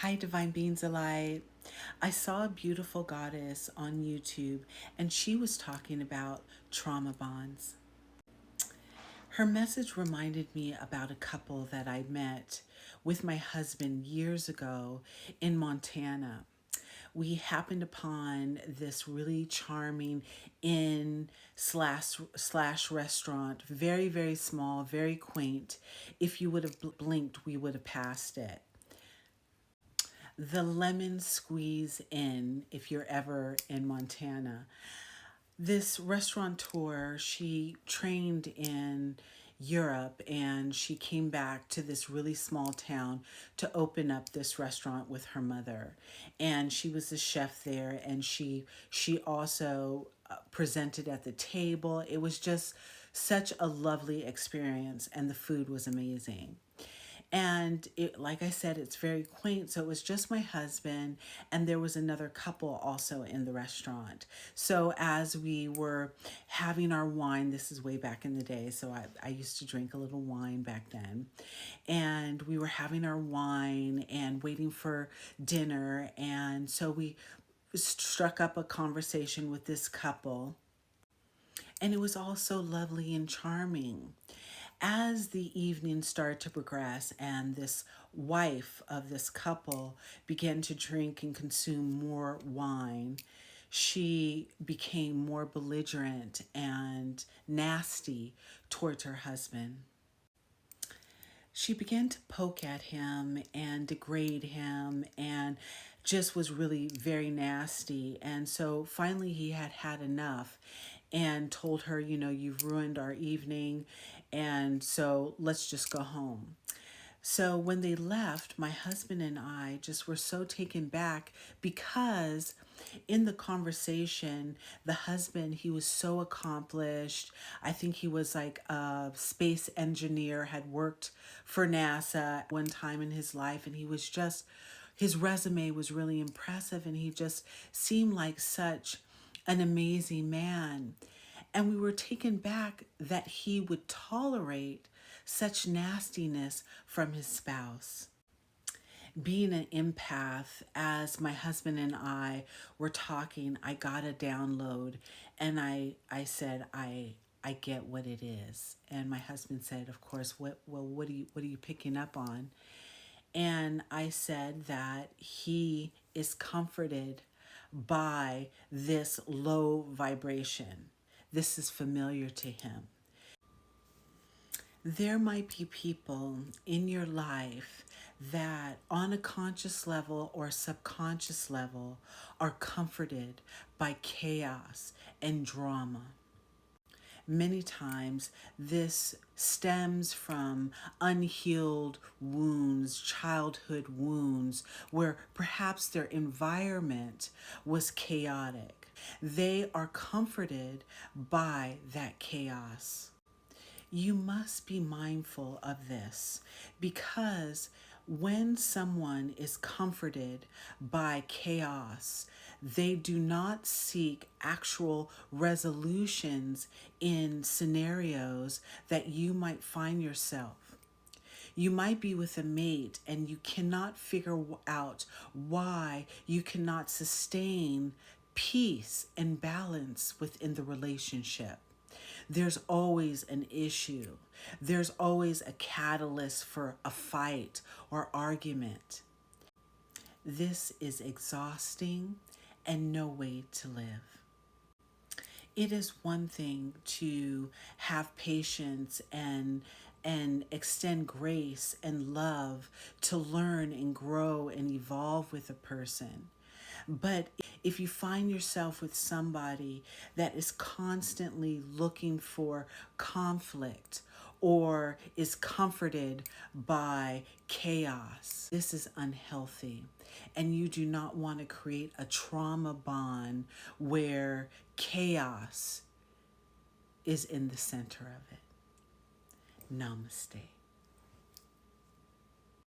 Hi, Divine Beings Alive. I saw a beautiful goddess on YouTube, and she was talking about trauma bonds. Her message reminded me about a couple that I met with my husband years ago in Montana. We happened upon this really charming inn slash restaurant, very, very small, very quaint. If you would have blinked, we would have passed it. The Lemon Squeeze Inn, if you're ever in Montana. This restaurateur, she trained in Europe and she came back to this really small town to open up this restaurant with her mother. And she was the chef there, and she also presented at the table. It was just such a lovely experience, and the food was amazing. And it, like I said, it's very quaint. So it was just my husband, and there was another couple also in the restaurant. So as we were having our wine, this is way back in the day, so I used to drink a little wine back then. And we were having our wine and waiting for dinner. And so we struck up a conversation with this couple, and it was all so lovely and charming. As the evening started to progress and this wife of this couple began to drink and consume more wine, she became more belligerent and nasty towards her husband. She began to poke at him and degrade him and just was really very nasty. And so finally he had had enough and told her, you've ruined our evening, and so let's just go home. So when they left, my husband and I just were so taken back because in the conversation, the husband, he was so accomplished. I think he was like a space engineer, had worked for NASA one time in his life, and he was just, his resume was really impressive, and he just seemed like such an amazing man. And we were taken back that he would tolerate such nastiness from his spouse. Being an empath, as my husband and I were talking, I got a download, and I said, I get what it is. And my husband said, of course, what are you picking up on? And I said that he is comforted by this low vibration. This is familiar to him. There might be people in your life that on a conscious level or subconscious level are comforted by chaos and drama. Many times this stems from unhealed wounds, childhood wounds, where perhaps their environment was chaotic. They are comforted by that chaos. You must be mindful of this, because when someone is comforted by chaos, they do not seek actual resolutions in scenarios that you might find yourself. You might be with a mate and you cannot figure out why you cannot sustain peace and balance within the relationship. There's always an issue. There's always a catalyst for a fight or argument. This is exhausting and no way to live. It is one thing to have patience and extend grace and love to learn and grow and evolve with a person. But if you find yourself with somebody that is constantly looking for conflict or is comforted by chaos, this is unhealthy. And you do not want to create a trauma bond where chaos is in the center of it. Namaste.